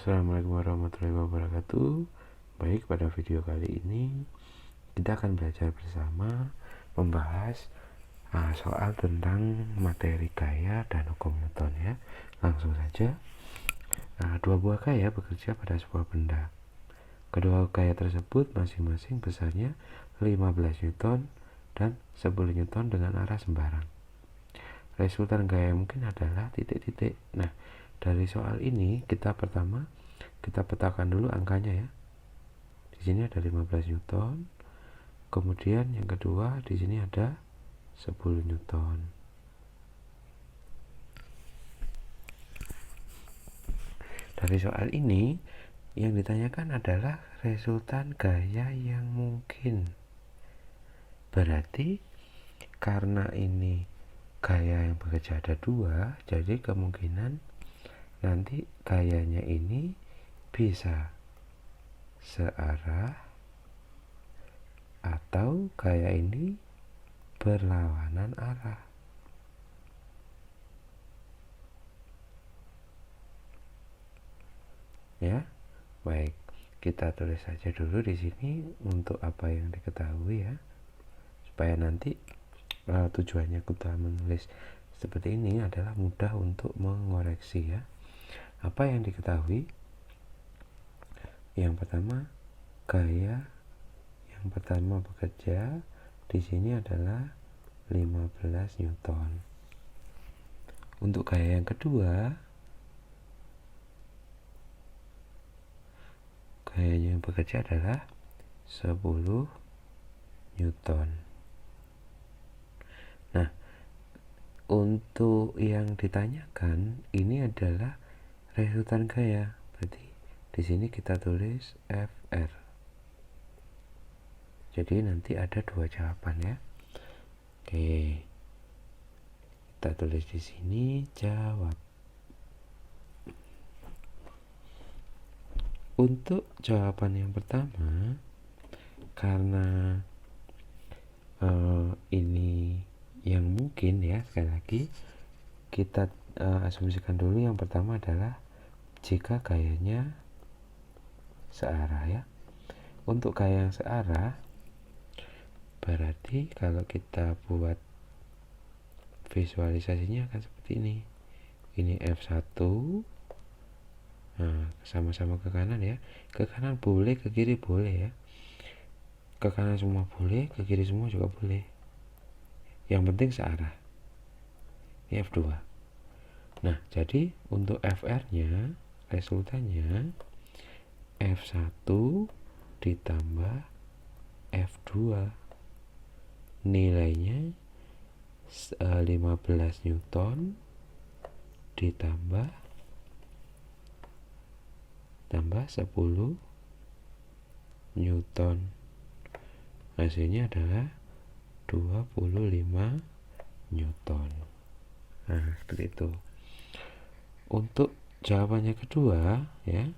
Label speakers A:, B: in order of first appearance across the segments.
A: Assalamualaikum warahmatullahi wabarakatuh. Baik, pada video kali ini kita akan belajar bersama membahas soal tentang materi gaya dan hukum Newton ya. Langsung saja. Dua buah gaya bekerja pada sebuah benda. Kedua gaya tersebut masing-masing besarnya 15 Newton dan 10 Newton dengan arah sembarang. Resultan gaya yang mungkin adalah titik-titik. Nah, dari soal ini kita petakan dulu angkanya ya. Di sini ada 15 Newton. Kemudian yang kedua di sini ada 10 Newton. Dari soal ini yang ditanyakan adalah resultan gaya yang mungkin. Berarti karena ini gaya yang bekerja ada dua, jadi kemungkinan nanti gayanya ini bisa searah atau gaya ini berlawanan arah. Ya, baik. Kita tulis saja dulu di sini untuk apa yang diketahui ya, supaya nanti tujuannya kita menulis seperti ini adalah mudah untuk mengoreksi ya. Apa yang diketahui? Yang pertama, gaya yang pertama bekerja di sini adalah 15 Newton. Untuk gaya yang kedua, gayanya yang bekerja adalah 10 Newton. Nah, untuk yang ditanyakan ini adalah resultan gaya. Berarti di sini kita tulis FR. Jadi nanti ada dua jawaban ya. Oke. Kita tulis di sini jawab. Untuk jawaban yang pertama, karena ini yang mungkin ya, sekali lagi kita asumsikan dulu yang pertama adalah jika gayanya searah ya. Untuk gaya yang searah berarti kalau kita buat visualisasinya akan seperti ini. Ini F1. Nah, sama-sama ke kanan ya. Ke kanan boleh, ke kiri boleh ya. Ke kanan semua boleh, ke kiri semua juga boleh. Yang penting searah. Ini F2. Nah, jadi untuk FR-nya, resultannya F1 ditambah F2. Nilainya 15 Newton ditambah 10 Newton. Hasilnya adalah 25 Newton. Nah, seperti itu. Untuk jawabannya kedua ya,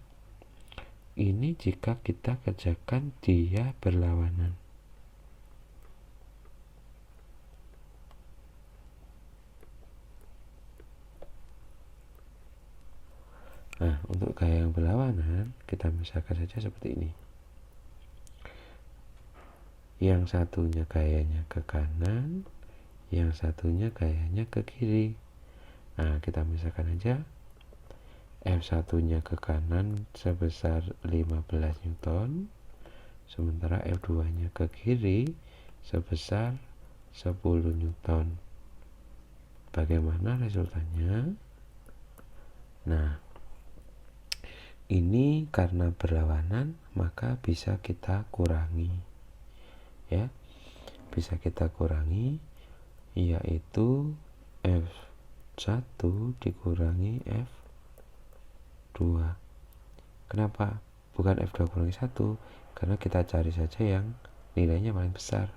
A: ini jika kita kerjakan dia berlawanan. Nah, untuk gaya yang berlawanan kita misalkan saja seperti ini. Yang satunya gayanya ke kanan, yang satunya gayanya ke kiri. Nah, kita misalkan aja F1-nya ke kanan sebesar 15 Newton, sementara F2-nya ke kiri sebesar 10 Newton. Bagaimana resultannya? Nah, ini karena berlawanan maka bisa kita kurangi ya, bisa kita kurangi, yaitu F1 dikurangi F2. Kenapa bukan F2 kurangi 1? Karena kita cari saja yang nilainya paling besar.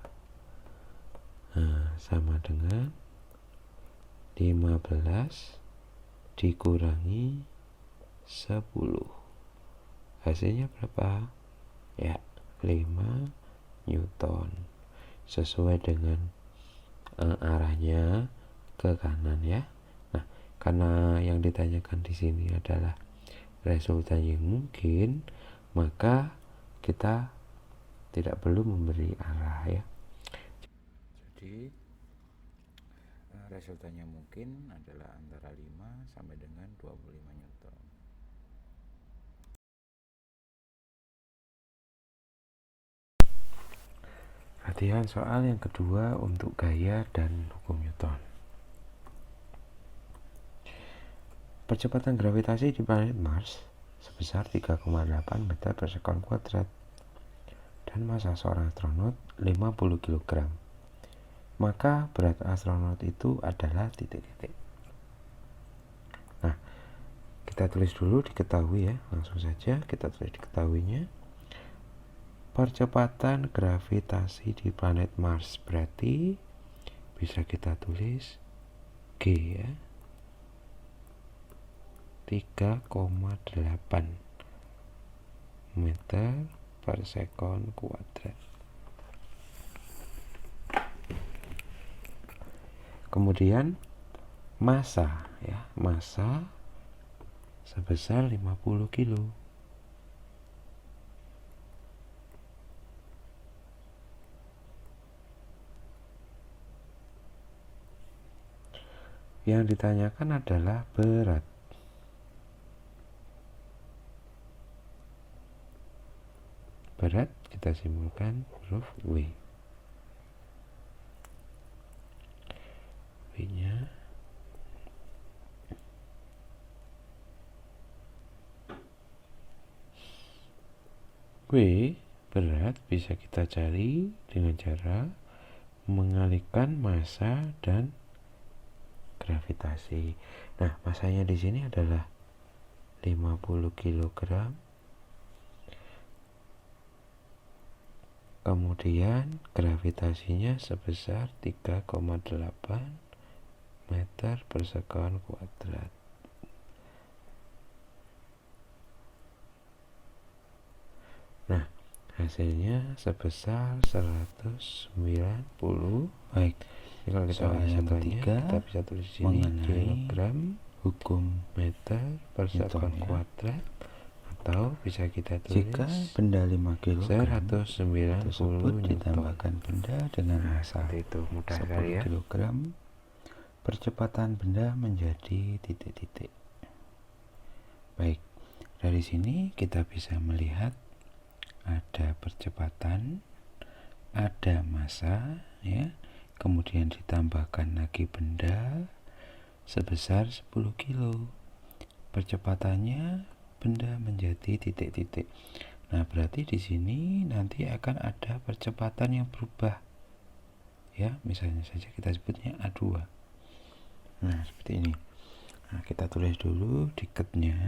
A: Nah, sama dengan 15 dikurangi 10. Hasilnya berapa? Ya, 5 Newton. Sesuai dengan arahnya ke kanan ya. Nah, karena yang ditanyakan di sini adalah resultan yang mungkin, maka kita tidak perlu memberi arah ya. Jadi resultannya mungkin adalah antara 5 sampai dengan 25 Newton. Latihan soal yang kedua untuk gaya dan hukum Newton. Percepatan gravitasi di planet Mars sebesar 3,8 meter per sekon kuadrat dan massa seorang astronot 50 kg. Maka berat astronot itu adalah titik-titik. Nah, kita tulis dulu diketahui ya, langsung saja kita tulis diketahuinya. Percepatan gravitasi di planet Mars berarti bisa kita tulis G ya, 3,8 meter per sekon kuadrat. Kemudian massa ya, massa sebesar 50 kilo. Yang ditanyakan adalah berat. Berat kita simpulkan huruf W. W-nya W berat bisa kita cari dengan cara mengalihkan massa dan gravitasi. Nah, massanya di sini adalah 50 kg. Kemudian gravitasinya sebesar 3,8 meter per sekon kuadrat. Nah, hasilnya sebesar 190. Baik, jadi kalau kita
B: soal yang ketiga,
A: kita bisa tulis di sini kilogram
B: hukum
A: meter per sekon kuadrat, atau bisa kita tulis
B: jika benda 5 kg
A: 190
B: tersebut ditambahkan benda dengan massa
A: itu mudah
B: 10
A: sekali ya.
B: kg, percepatan benda menjadi titik-titik. Baik, dari sini kita bisa melihat ada percepatan, ada massa ya, kemudian ditambahkan lagi benda sebesar 10 kilo. Percepatannya benda menjadi titik-titik. Nah, berarti di sini nanti akan ada percepatan yang berubah. Ya, misalnya saja kita sebutnya A2. Nah, seperti ini. Nah, kita tulis dulu diketnya.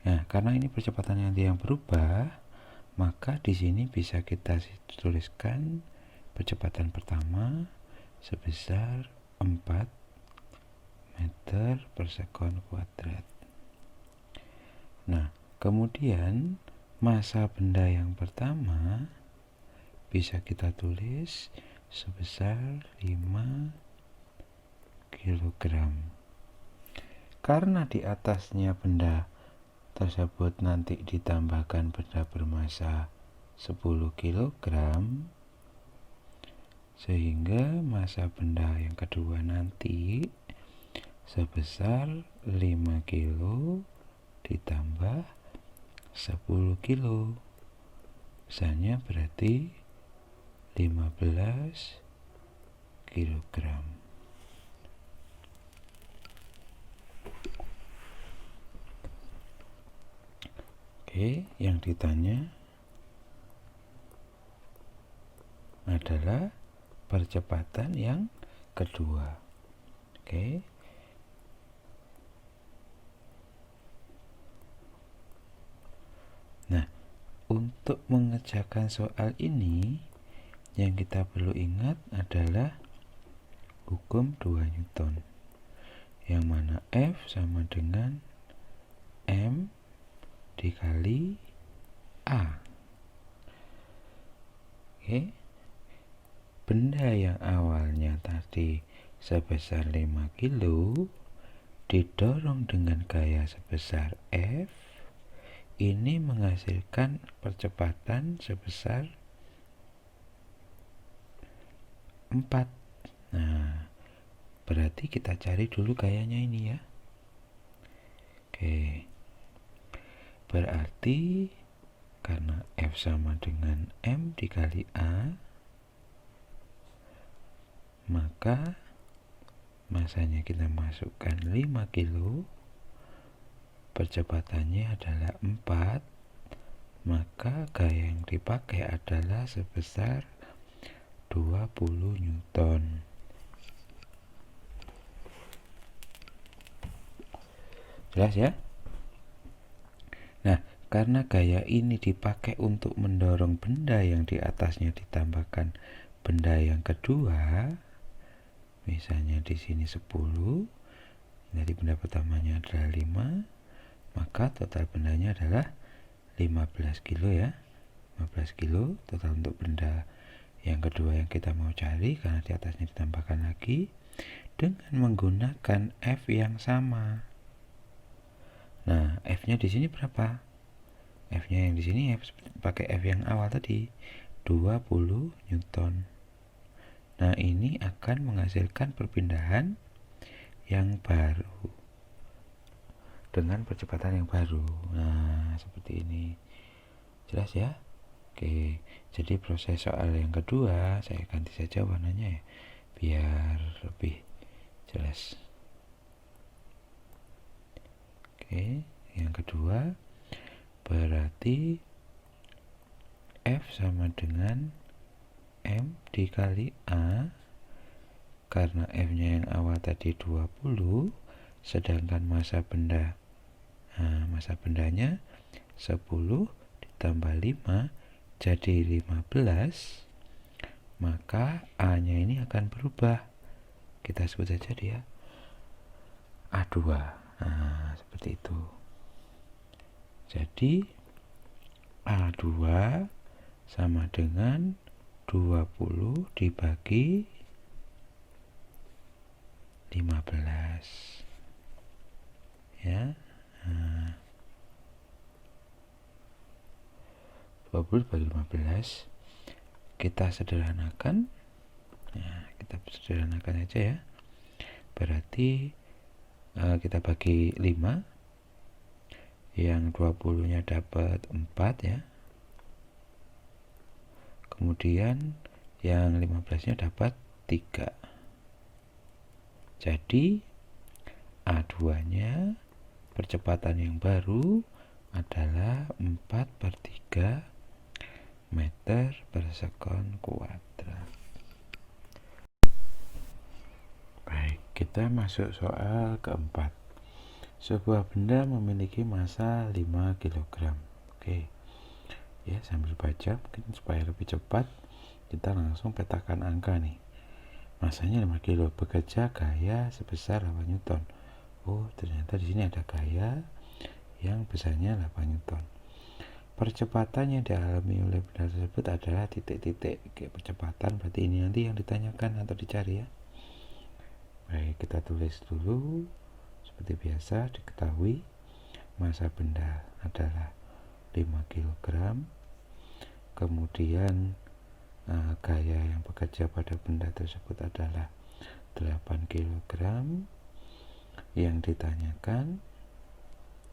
B: Nah, karena ini percepatan yang berubah, maka di sini bisa kita tuliskan percepatan pertama sebesar 4 meter per sekon kuadrat. Nah, kemudian massa benda yang pertama bisa kita tulis sebesar 5 kg. Karena di atasnya benda tersebut nanti ditambahkan benda bermassa 10 kg, sehingga massa benda yang kedua nanti sebesar 5 kilo ditambah 10 kilo, misalnya berarti 15 kilogram. Oke, yang ditanya adalah percepatan yang kedua. Oke. Nah, untuk mengerjakan soal ini yang kita perlu ingat adalah hukum 2 Newton, yang mana F sama dengan M dikali A. Oke. Benda yang awalnya tadi sebesar 5 kilo didorong dengan gaya sebesar F, ini menghasilkan percepatan sebesar 4. Nah, berarti kita cari dulu gayanya ini ya. Oke, berarti karena F sama dengan M dikali A, maka masanya kita masukkan 5 kilo, percepatannya adalah 4, maka gaya yang dipakai adalah sebesar 20 Newton. Jelas ya? Nah, karena gaya ini dipakai untuk mendorong benda yang di atasnya ditambahkan benda yang kedua, misalnya di sini 10, jadi benda pertamanya adalah 5, maka total bendanya adalah 15 kilo ya. 15 kilo total untuk benda yang kedua yang kita mau cari, karena di atasnya ditambahkan lagi dengan menggunakan F yang sama. Nah, F-nya di sini berapa? F-nya yang di sini pakai F yang awal tadi, 20 Newton. Nah, ini akan menghasilkan perpindahan yang baru dengan percepatan yang baru. Nah, seperti ini. Jelas ya? Oke, jadi proses soal yang kedua saya ganti saja warnanya ya, biar lebih jelas. Oke, yang kedua berarti F sama dengan M dikali A, karena F-nya yang awal tadi 20, sedangkan massa bendanya 10 ditambah 5 jadi 15, maka A-nya ini akan berubah. Kita sebut saja dia A2. Nah, seperti itu. Jadi A2 sama dengan 20 dibagi 15 ya. Nah, 20 dibagi 15 kita sederhanakan. Nah, kita sederhanakan aja ya. Berarti kita bagi 5, yang 20 nya dapat 4 ya, kemudian yang 15 nya dapat 3. Jadi A2 nya percepatan yang baru adalah 4/3 meter per sekon kuadrat. Baik, kita masuk soal keempat. Sebuah benda memiliki massa 5 kg. Oke, ya sambil baca mungkin supaya lebih cepat, kita langsung petakan angka nih. Massanya 5 kg, bekerja gaya sebesar 8 Newton. Oh, ternyata di sini ada gaya yang besarnya 8 Newton. Percepatan yang dialami oleh benda tersebut adalah titik-titik. Oke, percepatan berarti ini nanti yang ditanyakan atau dicari ya. Baik, kita tulis dulu. Seperti biasa diketahui massa benda adalah 5 kg. Kemudian gaya yang bekerja pada benda tersebut adalah 8 kg. Yang ditanyakan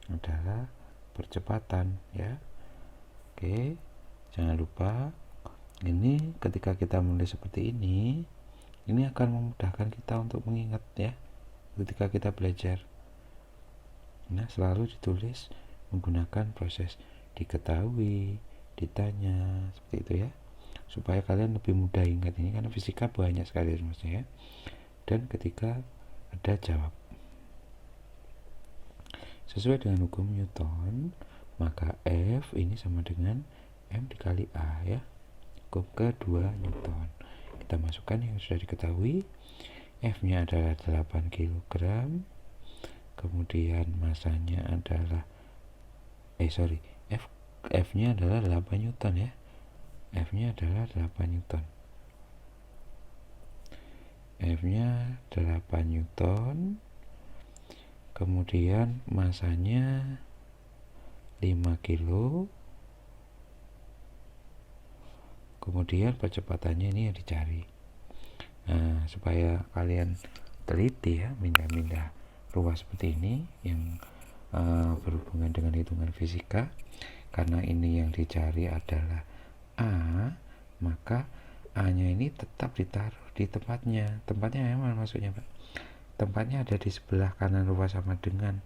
B: adalah percepatan ya. Oke, jangan lupa ini ketika kita menulis seperti ini akan memudahkan kita untuk mengingat ya ketika kita belajar. Nah, selalu ditulis menggunakan proses diketahui, ditanya, seperti itu ya, supaya kalian lebih mudah ingat ini, karena fisika banyak sekali rumusnya ya. Dan ketika ada jawab sesuai dengan hukum Newton, maka F ini sama dengan M dikali A ya, hukum kedua Newton. Kita masukkan yang sudah diketahui. F nya adalah 8 kg, kemudian massanya adalah F nya adalah 8 Newton ya. F nya adalah 8 Newton. F nya 8 Newton. kemudian masanya 5 kilo, kemudian percepatannya ini yang dicari. Nah, supaya kalian teliti ya, mindah-mindah ruas seperti ini yang berhubungan dengan hitungan fisika, karena ini yang dicari adalah A, maka A-nya ini tetap ditaruh di tempatnya. Tempatnya memang maksudnya Pak? Tempatnya ada di sebelah kanan ruas sama dengan,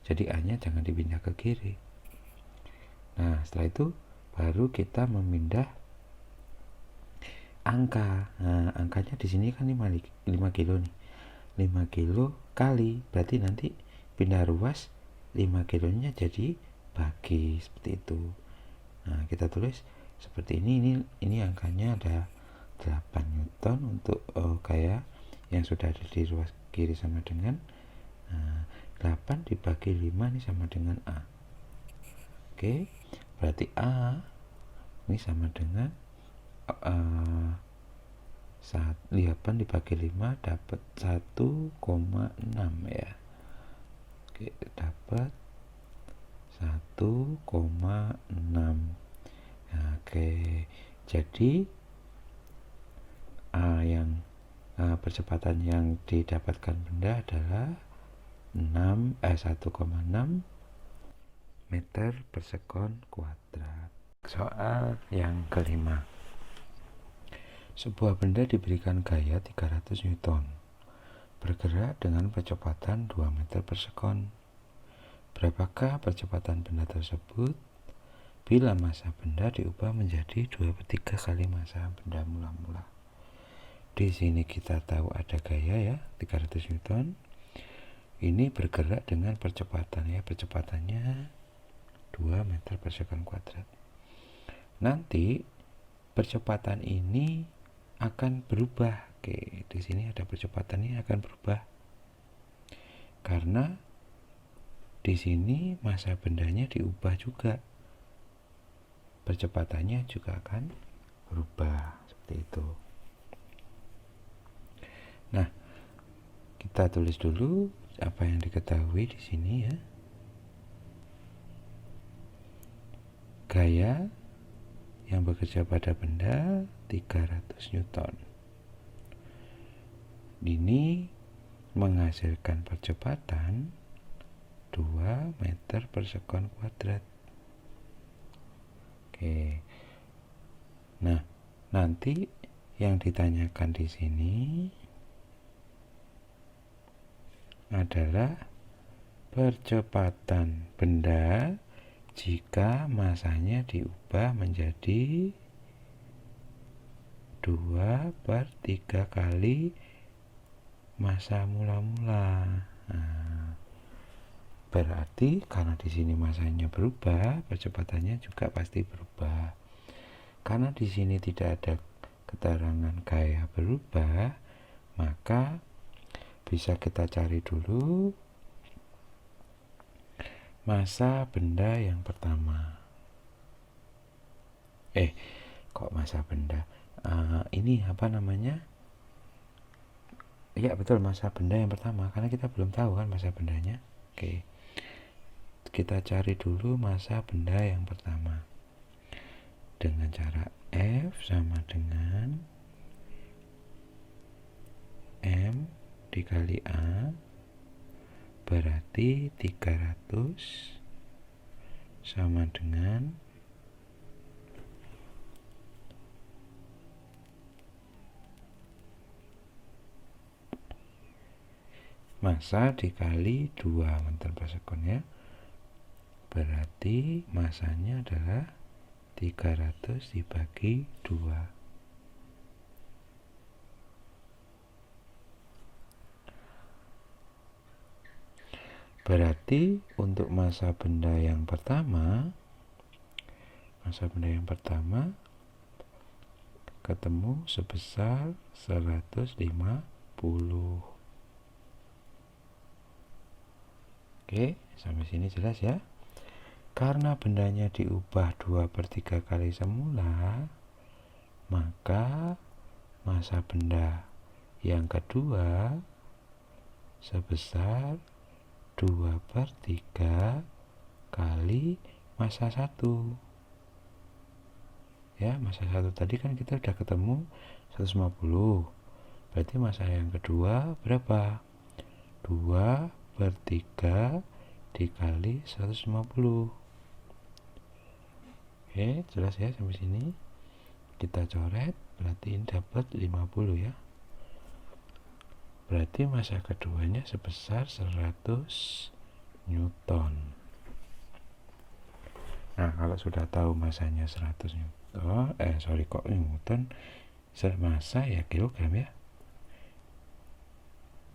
B: jadi A-nya jangan dipindah ke kiri. Nah, setelah itu baru kita memindah angka. Nah, angkanya di sini kan 5 kilo nih. 5 kilo kali, berarti nanti pindah ruas 5 kilonya jadi bagi, seperti itu. Nah, kita tulis seperti ini angkanya ada 8 Newton untuk kayak yang sudah ada di ruas kiri sama dengan 8 dibagi 5 ini sama dengan A. Oke, berarti A ini sama dengan 8 dibagi 5 dapat 1,6 ya. Oke, dapat 1,6. Nah, oke, jadi percepatan yang didapatkan benda adalah 1,6 meter per sekon kuadrat. Soal yang kelima. Sebuah benda diberikan gaya 300 Newton, bergerak dengan percepatan 2 meter per sekon. Berapakah percepatan benda tersebut bila massa benda diubah menjadi 2/3 kali massa benda mula-mula? Di sini kita tahu ada gaya ya, 300 Newton. Ini bergerak dengan percepatan ya, percepatannya 2 meter per sekon kuadrat. Nanti percepatan ini akan berubah. Oke, di sini ada percepatannya akan berubah. Karena di sini massa bendanya diubah juga. Percepatannya juga akan berubah seperti itu. Nah, kita tulis dulu apa yang diketahui di sini ya. Gaya yang bekerja pada benda 300 Newton. Ini menghasilkan percepatan 2 meter per sekon kuadrat. Oke. Nah, nanti yang ditanyakan di sini adalah percepatan benda jika massanya diubah menjadi 2/3 kali massa mula-mula. Nah, berarti karena di sini massanya berubah, percepatannya juga pasti berubah. Karena di sini tidak ada keterangan gaya berubah, maka bisa kita cari dulu massa benda yang pertama. Kok massa benda? Ini apa namanya? Ya betul, massa benda yang pertama, karena kita belum tahu kan massa bendanya. Oke, kita cari dulu massa benda yang pertama dengan cara F sama dengan M dikali A, berarti 300 sama dengan massa dikali 2 meter per sekon ya. Berarti massanya adalah 300 dibagi 2. Berarti untuk massa benda yang pertama ketemu sebesar 150. Oke, sampai sini jelas ya. Karena bendanya diubah 2/3 kali semula, maka massa benda yang kedua sebesar 2/3 kali massa 1. Ya, massa 1 tadi kan kita udah ketemu 150. Berarti massa yang kedua berapa? 2/3 dikali 150. Oke, jelas ya sampai sini. Kita coret, berarti ini dapat 50 ya. Berarti massa keduanya sebesar 100 Newton. Nah, kalau sudah tahu massanya 100 Newton, Newton, massa ya kilogram ya.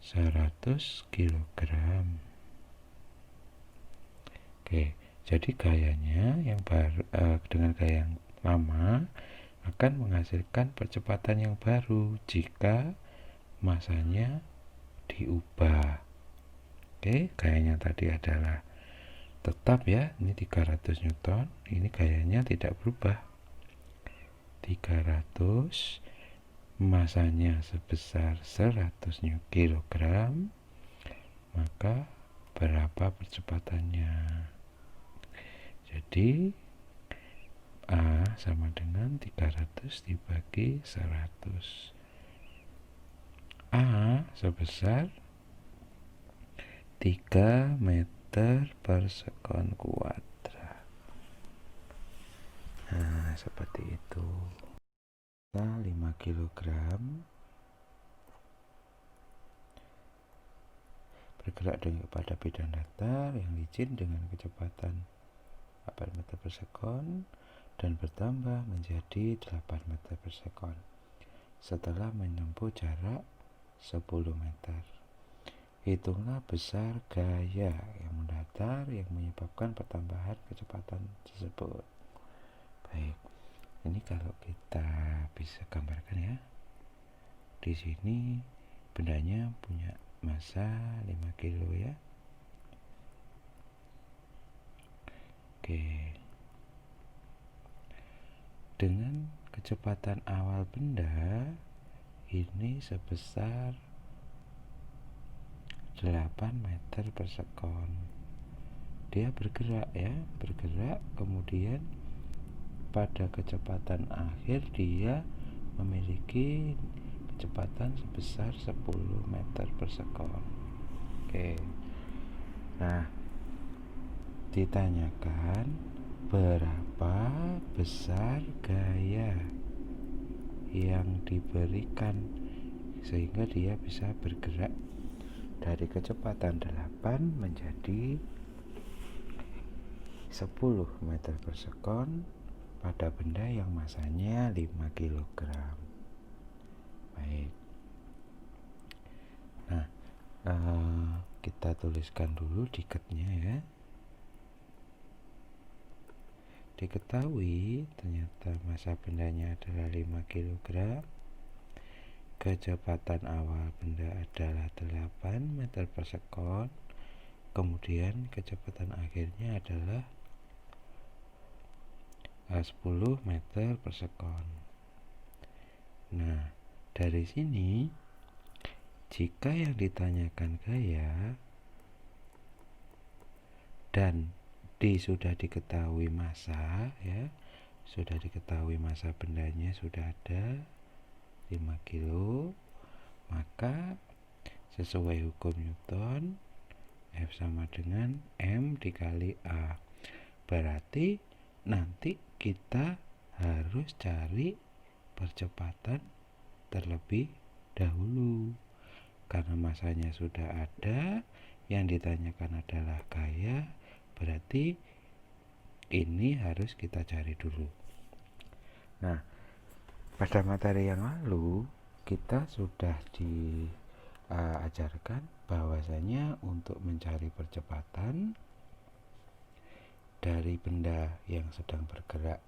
B: 100 kilogram. Oke, jadi gayanya yang baru dengan gaya yang lama akan menghasilkan percepatan yang baru jika massanya diubah. Oke, gayanya tadi adalah tetap ya, ini 300 Newton, ini gayanya tidak berubah. 300, massanya sebesar 100 kilogram, maka berapa percepatannya? Jadi A sama dengan 300 dibagi 100. A sebesar 3 meter per sekon kuadrat. Nah, seperti itu. 5 kilogram bergerak pada bidang datar yang licin dengan kecepatan 8 meter per sekon dan bertambah menjadi 8 meter per sekon setelah menempuh jarak 10 meter. Hitunglah besar gaya yang mendatar yang menyebabkan pertambahan kecepatan tersebut. Baik, ini kalau kita bisa gambarkan ya. Di sini bendanya punya massa 5 kilo ya. Oke. Dengan kecepatan awal benda ini sebesar 8 meter per sekon. Dia bergerak ya, kemudian pada kecepatan akhir dia memiliki kecepatan sebesar 10 meter per sekon. Oke. Nah, ditanyakan berapa besar gaya yang diberikan sehingga dia bisa bergerak dari kecepatan 8 menjadi 10 meter per sekon pada benda yang massanya 5 kg. Baik. Nah, kita tuliskan dulu diketnya ya. Diketahui ternyata massa bendanya adalah 5 kg. Kecepatan awal benda adalah 8 meter per sekon. Kemudian kecepatan akhirnya adalah 10 meter per sekon. Nah, dari sini jika yang ditanyakan gaya dan sudah diketahui massa ya, sudah diketahui massa bendanya sudah ada 5 kilo, maka sesuai hukum Newton F sama dengan M dikali A. Berarti nanti kita harus cari percepatan terlebih dahulu. Karena massanya sudah ada, yang ditanyakan adalah gaya, berarti ini harus kita cari dulu. Nah, pada materi yang lalu kita sudah diajarkan bahwasanya untuk mencari percepatan dari benda yang sedang bergerak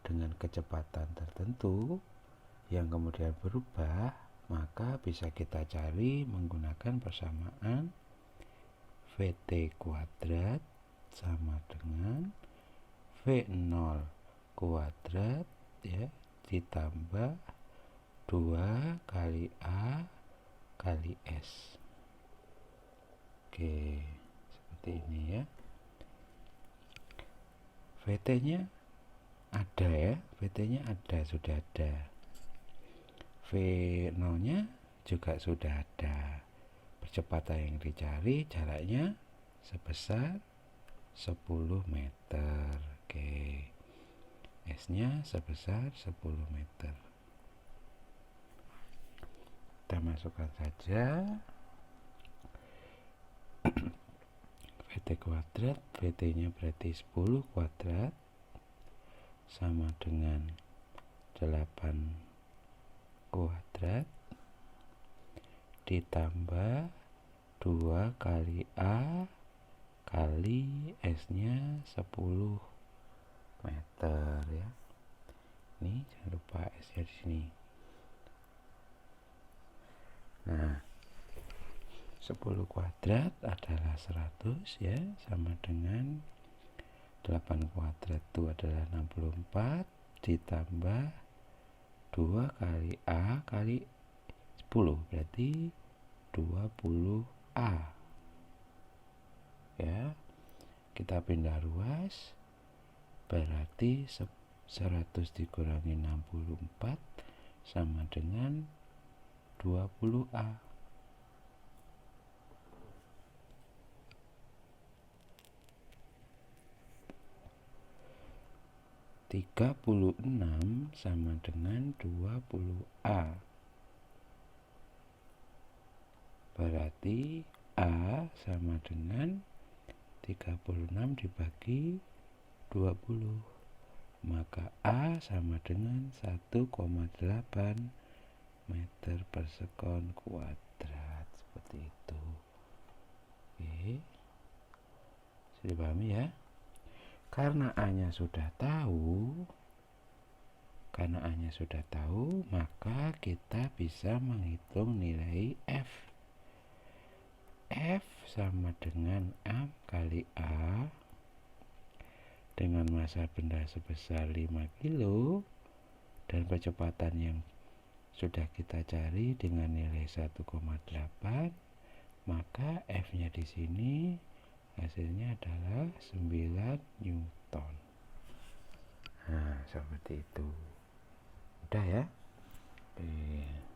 B: dengan kecepatan tertentu yang kemudian berubah, maka bisa kita cari menggunakan persamaan VT kuadrat sama dengan V0 kuadrat ya ditambah 2 kali A kali S. Oke. seperti ini ya. VT-nya ada ya, VT-nya ada, sudah ada. V0-nya juga sudah ada. Percepatan yang dicari jaraknya sebesar 10 meter. Oke. S-nya sebesar 10 meter. Kita masukkan saja VT kuadrat. VT-nya berarti 10 kuadrat sama dengan 8 kuadrat ditambah 2 kali A kali S-nya 10 meter ya. Ini jangan lupa S-nya di sini. Nah, 10 kuadrat adalah 100 ya, sama dengan 8 kuadrat itu adalah 64 ditambah 2 kali A kali 10 berarti 20A ya. Kita pindah ruas, berarti 100 dikurangi 64 sama dengan 20A. 36 sama dengan 20A. Berarti A sama dengan 36 dibagi 20. Maka A sama dengan 1,8 meter per sekon kuadrat. Seperti itu. Oke. Sudah dipahami ya? Karena A-nya sudah tahu, maka kita bisa menghitung nilai F. F sama dengan M kali A dengan massa benda sebesar 5 kilo dan percepatan yang sudah kita cari dengan nilai 1,8, maka F-nya di sini hasilnya adalah 9 Newton. Nah, seperti itu. Udah ya? Oke.